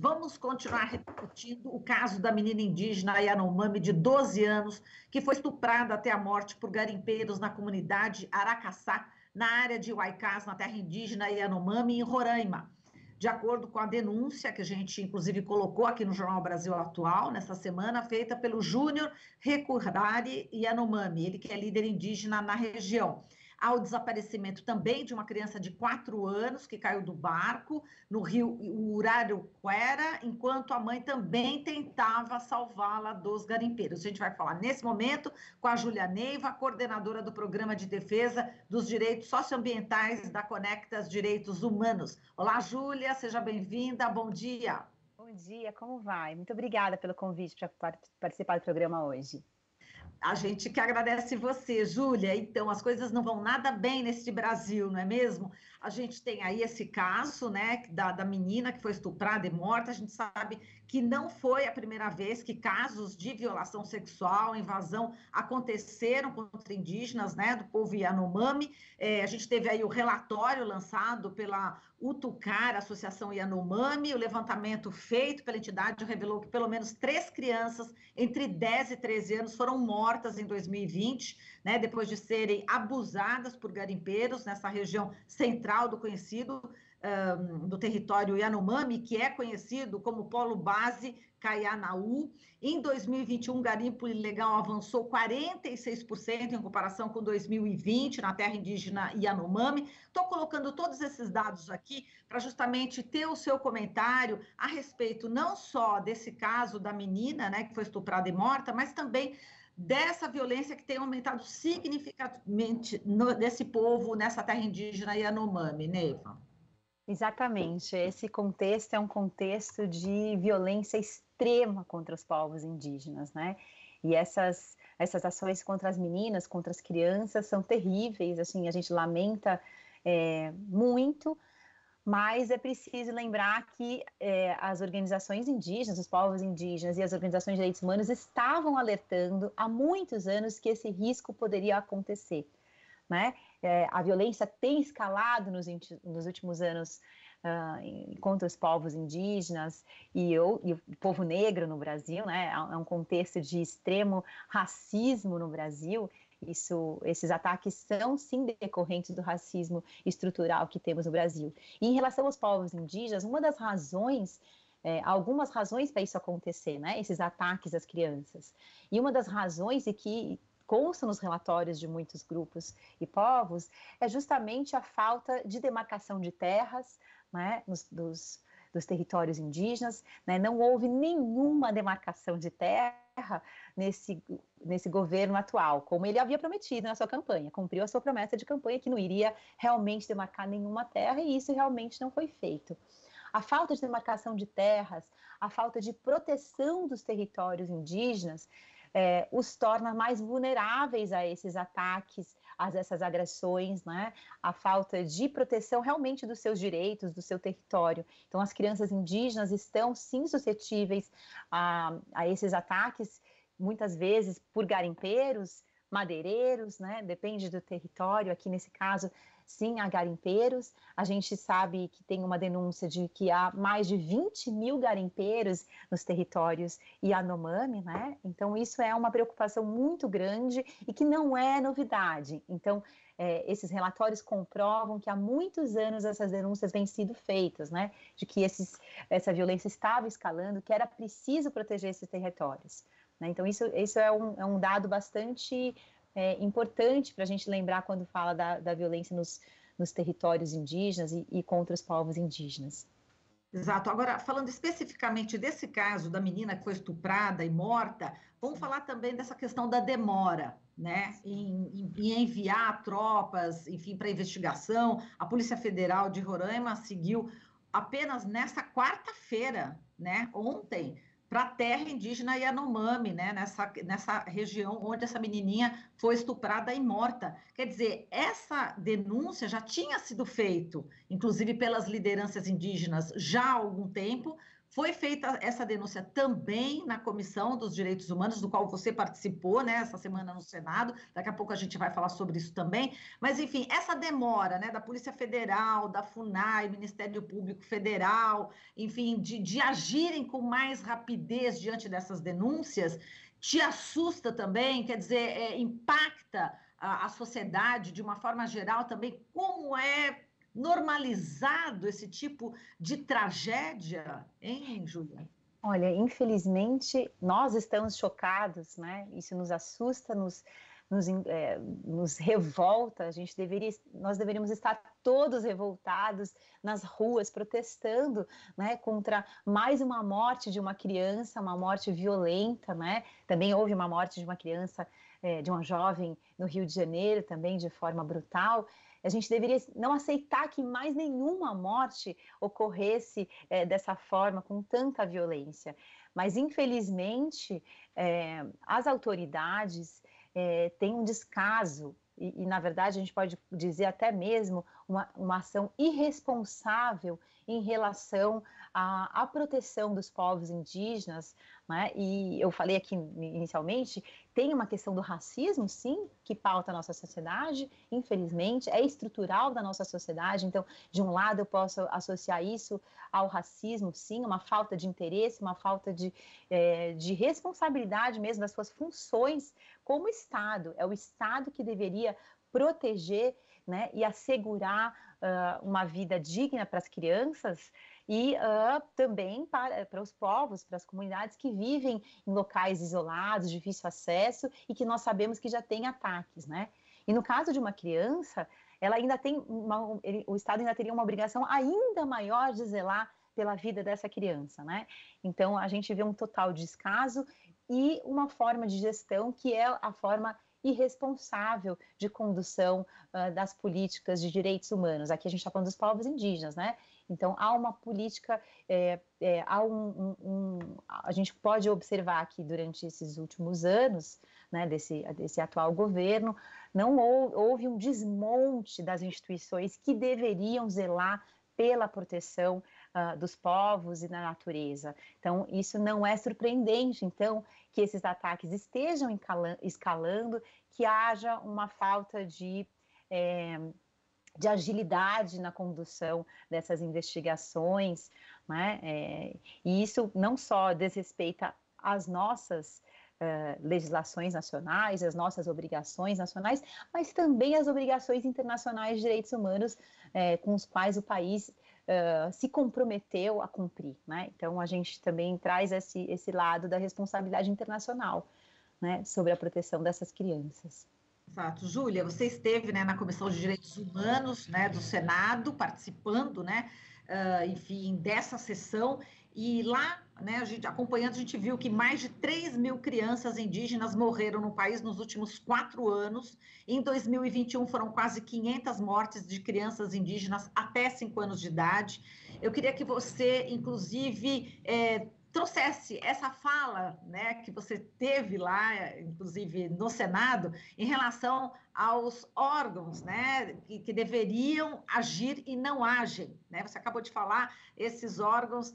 Vamos continuar repercutindo o caso da menina indígena Yanomami, de 12 anos, que foi estuprada até a morte por garimpeiros na comunidade Aracaçá, na área de Huaycás, na terra indígena Yanomami, em Roraima. De acordo com a denúncia que a gente, inclusive, colocou aqui no Jornal Brasil Atual, nessa semana, feita pelo Júnior Recurrari Yanomami, ele que é líder indígena na região. Há o desaparecimento também de uma criança de 4 anos que caiu do barco no rio Uraricuera, enquanto a mãe também tentava salvá-la dos garimpeiros. A gente vai falar nesse momento com a Júlia Neiva, coordenadora do Programa de Defesa dos Direitos Socioambientais da Conectas Direitos Humanos. Olá, Júlia, seja bem-vinda, bom dia. Bom dia, como vai? Muito obrigada pelo convite para participar do programa hoje. A gente que agradece você, Júlia. Então, as coisas não vão nada bem neste Brasil, não é mesmo? A gente tem aí esse caso, né, da menina que foi estuprada e morta. A gente sabe que não foi a primeira vez que casos de violação sexual, invasão, aconteceram contra indígenas, né, do povo Yanomami. A gente teve aí o relatório lançado pela Utucar, Associação Yanomami. O levantamento feito pela entidade revelou que pelo menos 3 crianças entre 10 e 13 anos foram mortas em 2020, né, depois de serem abusadas por garimpeiros nessa região central do conhecido, do território Yanomami, que é conhecido como Polo Base Caianaú. Em 2021, o garimpo ilegal avançou 46% em comparação com 2020 na terra indígena Yanomami. Estou colocando todos esses dados aqui para justamente ter o seu comentário a respeito não só desse caso da menina, né, que foi estuprada e morta, mas também dessa violência que tem aumentado significativamente nesse povo, nessa terra indígena Yanomami, Neiva. Exatamente, esse contexto é um contexto de violência extrema contra os povos indígenas, né? E essas ações contra as meninas, contra as crianças, são terríveis, assim, a gente lamenta muito, mas é preciso lembrar que as organizações indígenas, os povos indígenas e as organizações de direitos humanos estavam alertando há muitos anos que esse risco poderia acontecer, né? A violência tem escalado nos últimos anos contra os povos indígenas e o povo negro no Brasil, né? É um contexto de extremo racismo no Brasil. Esses ataques são, sim, decorrentes do racismo estrutural que temos no Brasil. E em relação aos povos indígenas, uma das razões, algumas razões para isso acontecer, né? Esses ataques às crianças. E uma das razões que consta nos relatórios de muitos grupos e povos, é justamente a falta de demarcação de terras, né, dos territórios indígenas, né, não houve nenhuma demarcação de terra nesse governo atual, como ele havia prometido na sua campanha, cumpriu a sua promessa de campanha que não iria realmente demarcar nenhuma terra, e isso realmente não foi feito. A falta de demarcação de terras, a falta de proteção dos territórios indígenas, os torna mais vulneráveis a esses ataques, a essas agressões, né? A falta de proteção realmente dos seus direitos, do seu território. Então, as crianças indígenas estão, sim, suscetíveis a esses ataques, muitas vezes por garimpeiros, madeireiros, né? Depende do território. Aqui, nesse caso, sim, há garimpeiros. A gente sabe que tem uma denúncia de que há mais de 20 mil garimpeiros nos territórios Yanomami, né? Então, isso é uma preocupação muito grande e que não é novidade. Então, esses relatórios comprovam que há muitos anos essas denúncias vêm sido feitas, né? De que essa violência estava escalando, que era preciso proteger esses territórios. Então, isso é um dado bastante importante para a gente lembrar quando fala da violência nos territórios indígenas e contra os povos indígenas. Exato. Agora, falando especificamente desse caso da menina que foi estuprada e morta, vamos falar também dessa questão da demora, né, em enviar tropas, enfim, para investigação. A Polícia Federal de Roraima seguiu apenas nessa quarta-feira, né, ontem, para a terra indígena Yanomami, né, nessa região onde essa menininha foi estuprada e morta. Quer dizer, essa denúncia já tinha sido feita, inclusive pelas lideranças indígenas, já há algum tempo, Foi feita essa denúncia também na Comissão dos Direitos Humanos, do qual você participou, né, essa semana no Senado. Daqui a pouco a gente vai falar sobre isso também. Mas, enfim, essa demora, né, da Polícia Federal, da FUNAI, Ministério Público Federal, enfim, de agirem com mais rapidez diante dessas denúncias, te assusta também? Quer dizer, impacta a sociedade de uma forma geral também? Como é normalizado esse tipo de tragédia, hein, Júlia? Olha, infelizmente, nós estamos chocados, né? Isso nos assusta, nos revolta. Nós deveríamos estar todos revoltados nas ruas, protestando, né, contra mais uma morte de uma criança, uma morte violenta, né? Também houve uma morte de uma criança, de uma jovem no Rio de Janeiro, também de forma brutal. A gente deveria não aceitar que mais nenhuma morte ocorresse dessa forma, com tanta violência. Mas, infelizmente, as autoridades têm um descaso e, na verdade, a gente pode dizer até mesmo uma ação irresponsável em relação à proteção dos povos indígenas, né? E eu falei aqui inicialmente, tem uma questão do racismo, sim, que pauta a nossa sociedade, infelizmente, é estrutural da nossa sociedade. Então, de um lado, eu posso associar isso ao racismo, sim, uma falta de interesse, uma falta de responsabilidade mesmo das suas funções como Estado. É o Estado que deveria proteger, né, e assegurar uma vida digna para as crianças e também para os povos, para as comunidades que vivem em locais isolados, de difícil acesso e que nós sabemos que já tem ataques, né? E no caso de uma criança, ela ainda tem o Estado ainda teria uma obrigação ainda maior de zelar pela vida dessa criança, né? Então, a gente vê um total descaso e uma forma de gestão que é a forma irresponsável de condução das políticas de direitos humanos. Aqui a gente está falando dos povos indígenas, né? Então, há uma política, a gente pode observar que durante esses últimos anos, né, desse atual governo, não houve um desmonte das instituições que deveriam zelar pela proteção dos povos e da natureza. Então, isso não é surpreendente, então, que esses ataques estejam escalando, que haja uma falta de agilidade na condução dessas investigações, né? E isso não só desrespeita as nossas legislações nacionais, as nossas obrigações nacionais, mas também as obrigações internacionais de direitos humanos com os quais o país se comprometeu a cumprir, né? Então, a gente também traz esse lado da responsabilidade internacional, né, sobre a proteção dessas crianças. Exato. Júlia, você esteve, né, na Comissão de Direitos Humanos, né, do Senado, participando, né, enfim, dessa sessão, e lá, né, acompanhando, a gente viu que mais de 3.000 crianças indígenas morreram no país nos últimos 4 anos. Em 2021, foram quase 500 mortes de crianças indígenas até 5 anos de idade. Eu queria que você, inclusive, trouxesse essa fala, né, que você teve lá, inclusive no Senado, em relação aos órgãos, né, que deveriam agir e não agem, né? Você acabou de falar, esses órgãos,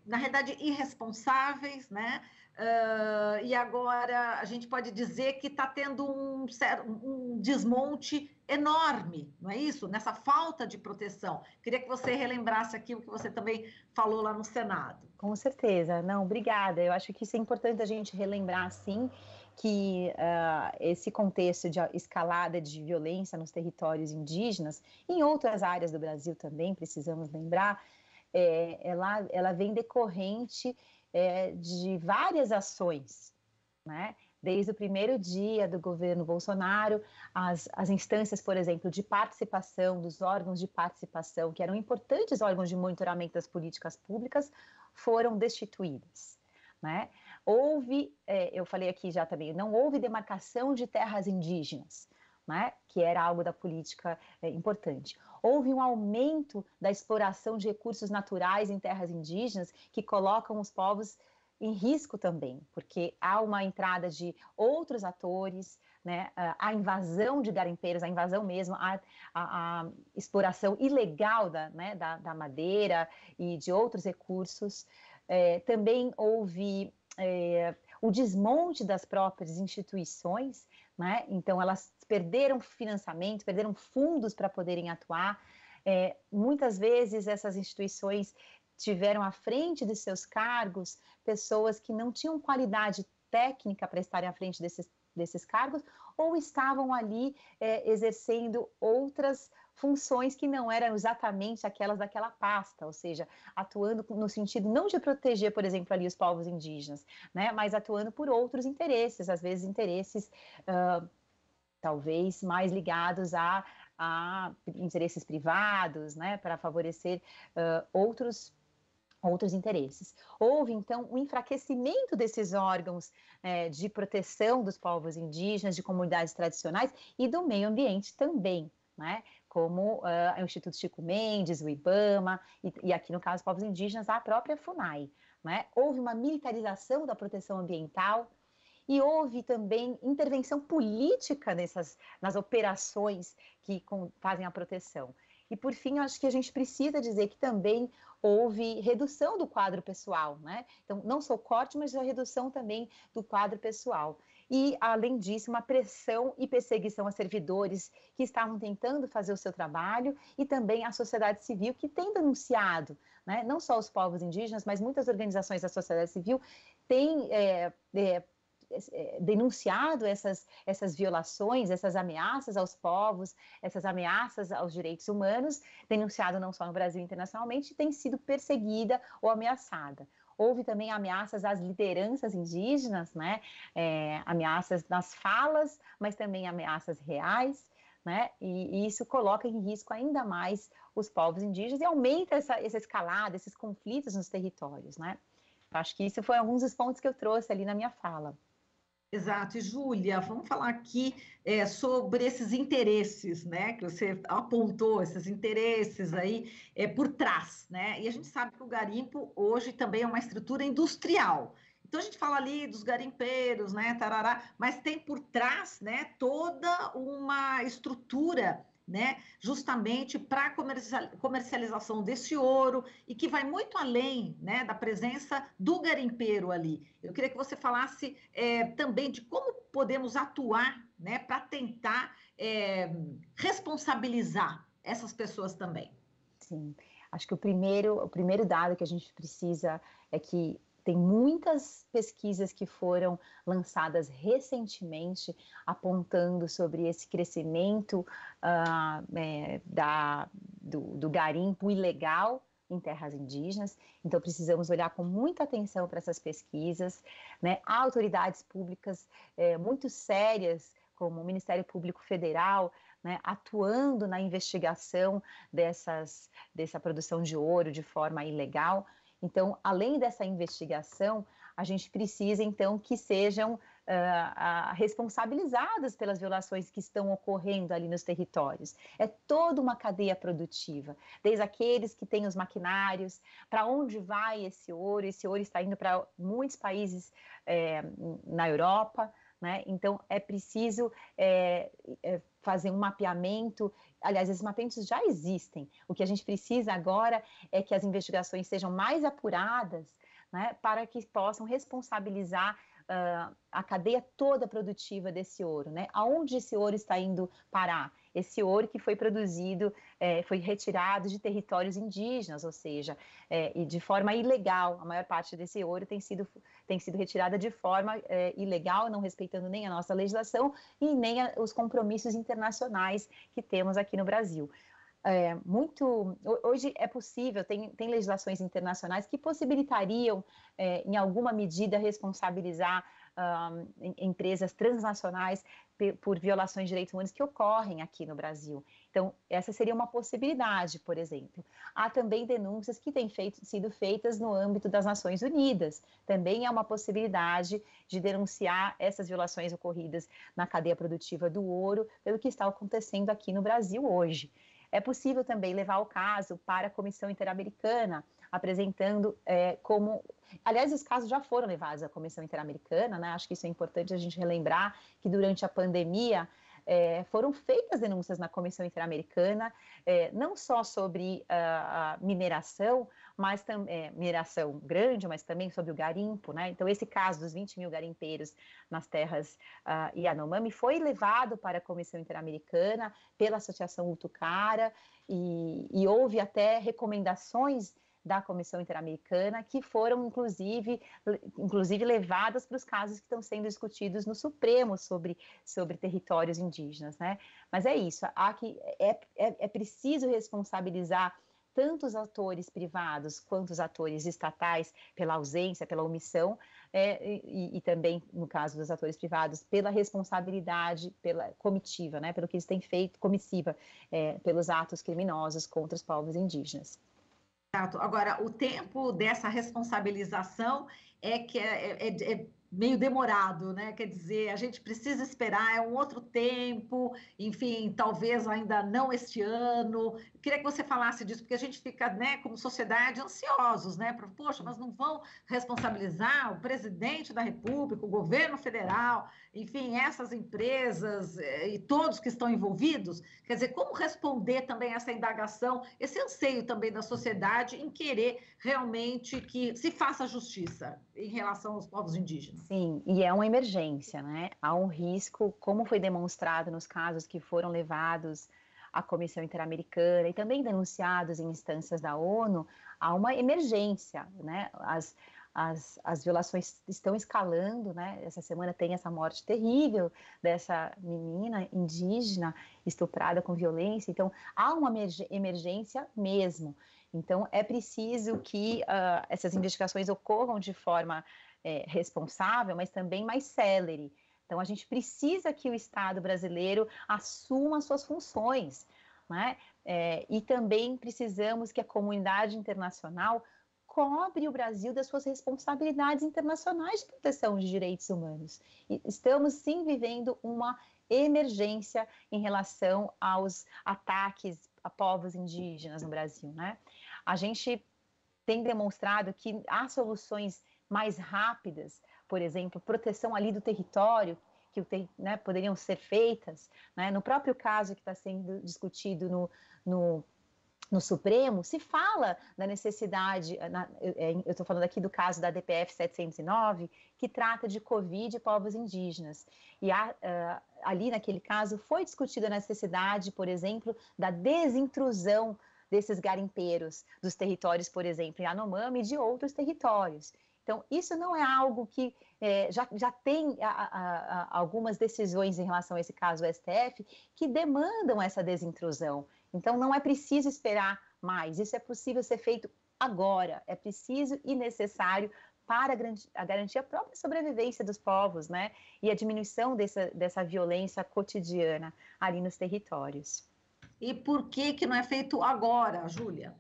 na realidade, irresponsáveis, né? E agora a gente pode dizer que está tendo um desmonte enorme, não é isso? Nessa falta de proteção. Queria que você relembrasse aqui o que você também falou lá no Senado. Com certeza, não, obrigada. Eu acho que isso é importante a gente relembrar, sim, que esse contexto de escalada de violência nos territórios indígenas, em outras áreas do Brasil também, precisamos lembrar, ela vem decorrente de várias ações, né? Desde o primeiro dia do governo Bolsonaro, as instâncias, por exemplo, de participação, dos órgãos de participação, que eram importantes órgãos de monitoramento das políticas públicas, foram destituídas, né? Eu falei aqui já também, não houve demarcação de terras indígenas, né? Que era algo da política importante. Houve um aumento da exploração de recursos naturais em terras indígenas que colocam os povos em risco também, porque há uma entrada de outros atores, né, a invasão de garimpeiros, a invasão mesmo, a exploração ilegal da madeira e de outros recursos, Também houve o desmonte das próprias instituições, né? Então, elas perderam financiamento, perderam fundos para poderem atuar. Muitas vezes, essas instituições tiveram à frente de seus cargos pessoas que não tinham qualidade técnica para estarem à frente desses cargos, ou estavam ali exercendo outras funções que não eram exatamente aquelas daquela pasta, ou seja, atuando no sentido não de proteger, por exemplo, ali os povos indígenas, né, mas atuando por outros interesses, às vezes interesses talvez mais ligados a interesses privados, né, para favorecer outros interesses. Houve, então, um enfraquecimento desses órgãos de proteção dos povos indígenas, de comunidades tradicionais e do meio ambiente também, né? Como o Instituto Chico Mendes, o IBAMA, e aqui no caso, os povos indígenas, a própria FUNAI, né? Houve uma militarização da proteção ambiental e houve também intervenção política nas operações que fazem a proteção. E, por fim, eu acho que a gente precisa dizer que também houve redução do quadro pessoal, né? Então, não só o corte, mas a redução também do quadro pessoal. E, além disso, uma pressão e perseguição a servidores que estavam tentando fazer o seu trabalho e também a sociedade civil que tem denunciado, né? Não só os povos indígenas, mas muitas organizações da sociedade civil têm denunciado essas violações, essas ameaças aos povos, essas ameaças aos direitos humanos, denunciado não só no Brasil internacionalmente, tem sido perseguida ou ameaçada. Houve também ameaças às lideranças indígenas, né? Ameaças nas falas, mas também ameaças reais, né? E isso coloca em risco ainda mais os povos indígenas e aumenta essa escalada, esses conflitos nos territórios, né? Acho que isso foi alguns dos pontos que eu trouxe ali na minha fala. Exato. E, Júlia, vamos falar aqui sobre esses interesses, né, que você apontou, esses interesses aí por trás, né? E a gente sabe que o garimpo hoje também é uma estrutura industrial. Então a gente fala ali dos garimpeiros, né, tarará, mas tem por trás, né, toda uma estrutura, né, justamente para a comercialização desse ouro e que vai muito além, né, da presença do garimpeiro ali. Eu queria que você falasse também de como podemos atuar, né, para tentar responsabilizar essas pessoas também. Sim, acho que o primeiro dado que a gente precisa é que tem muitas pesquisas que foram lançadas recentemente apontando sobre esse crescimento do garimpo ilegal em terras indígenas. Então, precisamos olhar com muita atenção para essas pesquisas, né? Há autoridades públicas muito sérias, como o Ministério Público Federal, né, atuando na investigação dessa produção de ouro de forma ilegal. Então, além dessa investigação, a gente precisa, então, que sejam responsabilizadas pelas violações que estão ocorrendo ali nos territórios. É toda uma cadeia produtiva, desde aqueles que têm os maquinários, para onde vai esse ouro está indo para muitos países na Europa, né? Então, é preciso fazer um mapeamento. Aliás, esses mapeamentos já existem. O que a gente precisa agora é que as investigações sejam mais apuradas, né, para que possam responsabilizar a cadeia toda produtiva desse ouro, né? Aonde esse ouro está indo parar? Esse ouro que foi produzido, foi retirado de territórios indígenas, ou seja, e de forma ilegal. A maior parte desse ouro tem sido retirada de forma ilegal, não respeitando nem a nossa legislação e nem os compromissos internacionais que temos aqui no Brasil. Hoje é possível, tem legislações internacionais que possibilitariam, em alguma medida, responsabilizar empresas transnacionais por violações de direitos humanos que ocorrem aqui no Brasil. Então, essa seria uma possibilidade, por exemplo. Há também denúncias que têm sido feitas no âmbito das Nações Unidas. Também é uma possibilidade de denunciar essas violações ocorridas na cadeia produtiva do ouro, pelo que está acontecendo aqui no Brasil hoje. É possível também levar o caso para a Comissão Interamericana, apresentando como... Aliás, os casos já foram levados à Comissão Interamericana, né? Acho que isso é importante a gente relembrar, que durante a pandemia, foram feitas denúncias na Comissão Interamericana, não só sobre a mineração, mas mineração grande, mas também sobre o garimpo, né? Então, esse caso dos 20 mil garimpeiros nas terras Yanomami foi levado para a Comissão Interamericana pela Associação Utucara, e houve até recomendações da Comissão Interamericana, que foram, inclusive levadas para os casos que estão sendo discutidos no Supremo sobre territórios indígenas, né? Mas é isso, é preciso responsabilizar tanto os atores privados quanto os atores estatais pela ausência, pela omissão, e também, no caso dos atores privados, pela responsabilidade, pela comitiva, né? Pelo que eles têm feito, comissiva, pelos atos criminosos contra os povos indígenas. Agora, o tempo dessa responsabilização é meio demorado, né? Quer dizer, a gente precisa esperar, é um outro tempo, enfim, talvez ainda não este ano. Eu queria que você falasse disso, porque a gente fica, né, como sociedade, ansiosos, né? Poxa, mas não vão responsabilizar o presidente da República, o governo federal, enfim, essas empresas e todos que estão envolvidos? Quer dizer, como responder também essa indagação, esse anseio também da sociedade em querer realmente que se faça justiça em relação aos povos indígenas? Sim, e é uma emergência, né? Há um risco, como foi demonstrado nos casos que foram levados à Comissão Interamericana e também denunciados em instâncias da ONU, há uma emergência, né? As violações estão escalando, né? Essa semana tem essa morte terrível dessa menina indígena estuprada com violência, então há uma emergência mesmo. Então é preciso que essas investigações ocorram de forma responsável, mas também mais célere. Então, a gente precisa que o Estado brasileiro assuma suas funções, né? E também precisamos que a comunidade internacional cobre o Brasil das suas responsabilidades internacionais de proteção de direitos humanos. E estamos, sim, vivendo uma emergência em relação aos ataques a povos indígenas no Brasil, né? A gente tem demonstrado que há soluções mais rápidas, por exemplo, proteção ali do território, né, poderiam ser feitas, né? No próprio caso que está sendo discutido no Supremo, se fala da necessidade, eu estou falando aqui do caso da DPF 709, que trata de Covid e povos indígenas, e ali naquele caso foi discutida a necessidade, por exemplo, da desintrusão desses garimpeiros dos territórios, por exemplo, Yanomami e de outros territórios. Então, isso não é algo que já tem algumas decisões em relação a esse caso do STF que demandam essa desintrusão. Então, não é preciso esperar mais, isso é possível ser feito agora, é preciso e necessário para garantir a própria sobrevivência dos povos, né? E a diminuição dessa violência cotidiana ali nos territórios. E por que não é feito agora, Júlia?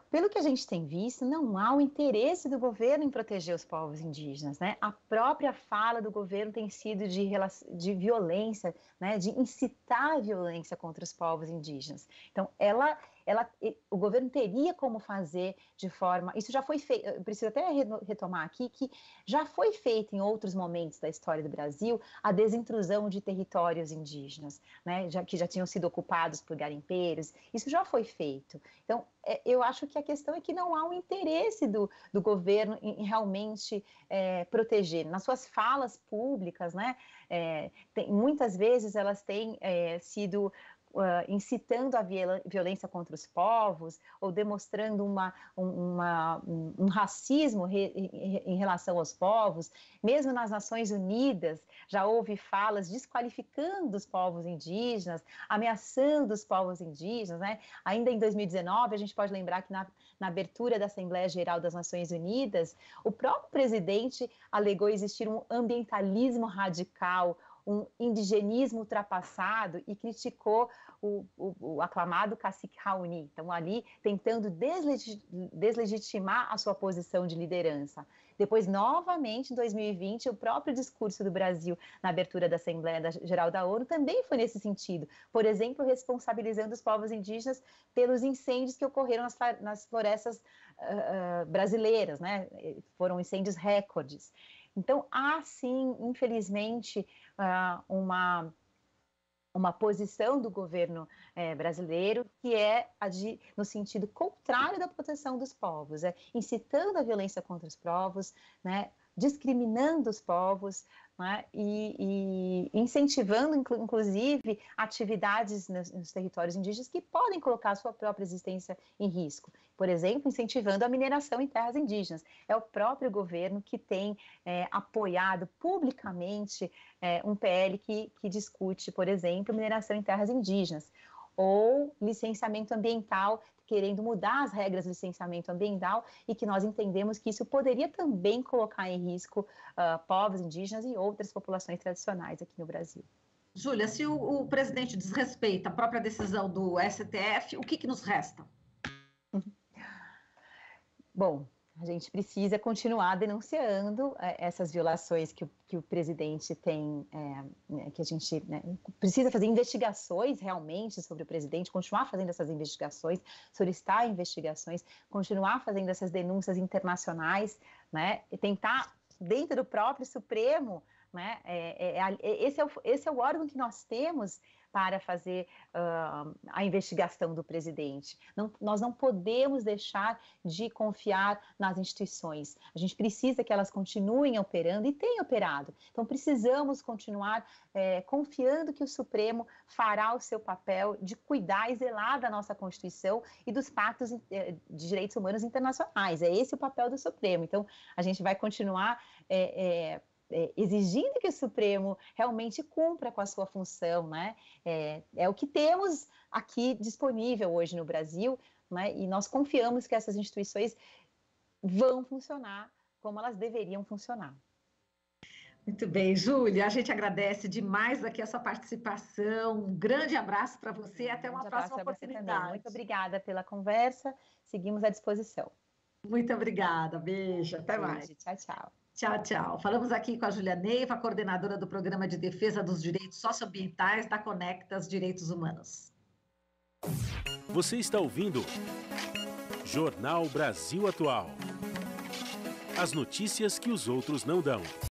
Pelo que a gente tem visto, não há o interesse do governo em proteger os povos indígenas, né? A própria fala do governo tem sido de violência, né? De incitar a violência contra os povos indígenas. Então, o governo teria como fazer de forma... Isso já foi feito, eu preciso até retomar aqui, que já foi feito em outros momentos da história do Brasil a desintrusão de territórios indígenas, né? Que já tinham sido ocupados por garimpeiros, isso já foi feito. Então, eu acho que a questão é que não há um interesse do governo em realmente proteger. Nas suas falas públicas, né, muitas vezes elas têm sido incitando a violência contra os povos ou demonstrando um racismo em relação aos povos. Mesmo nas Nações Unidas já houve falas desqualificando os povos indígenas, ameaçando os povos indígenas, né? Ainda em 2019, a gente pode lembrar que na abertura da Assembleia Geral das Nações Unidas, o próprio presidente alegou existir um ambientalismo radical, um indigenismo ultrapassado e criticou o aclamado cacique Raoni. Então, ali, tentando deslegitimar a sua posição de liderança. Depois, novamente, em 2020, o próprio discurso do Brasil na abertura da Assembleia Geral da ONU também foi nesse sentido. Por exemplo, responsabilizando os povos indígenas pelos incêndios que ocorreram nas florestas brasileiras, né? Foram incêndios recordes. Então, há sim, infelizmente, uma uma posição do governo brasileiro que é no sentido contrário da proteção dos povos, incitando a violência contra os povos, né, discriminando os povos, né, e incentivando, inclusive, atividades nos territórios indígenas que podem colocar a sua própria existência em risco. Por exemplo, incentivando a mineração em terras indígenas. É o próprio governo que tem apoiado publicamente um PL que discute, por exemplo, mineração em terras indígenas, ou licenciamento ambiental, querendo mudar as regras do licenciamento ambiental, e que nós entendemos que isso poderia também colocar em risco povos indígenas e outras populações tradicionais aqui no Brasil. Júlia, se o presidente desrespeita a própria decisão do STF, o que nos resta? Bom, a gente precisa continuar denunciando essas violações que o presidente tem, que a gente precisa fazer investigações realmente sobre o presidente, continuar fazendo essas investigações, solicitar investigações, continuar fazendo essas denúncias internacionais, né, e tentar, dentro do próprio Supremo, né, esse é o órgão que nós temos para fazer a investigação do presidente. Nós não podemos deixar de confiar nas instituições. A gente precisa que elas continuem operando e têm operado. Então, precisamos continuar confiando que o Supremo fará o seu papel de cuidar e zelar da nossa Constituição e dos pactos de direitos humanos internacionais. É esse o papel do Supremo. Então, a gente vai continuar exigindo que o Supremo realmente cumpra com a sua função, né? É o que temos aqui disponível hoje no Brasil, né? E nós confiamos que essas instituições vão funcionar como elas deveriam funcionar. Muito bem, Júlia, a gente agradece demais aqui a sua participação. Um grande abraço para você e até uma próxima oportunidade. Muito obrigada pela conversa, seguimos à disposição. Muito obrigada, beijo, até mais. Tchau, tchau. Tchau, tchau. Falamos aqui com a Júlia Neiva, coordenadora do Programa de Defesa dos Direitos Socioambientais da Conectas Direitos Humanos. Você está ouvindo Jornal Brasil Atual. As notícias que os outros não dão.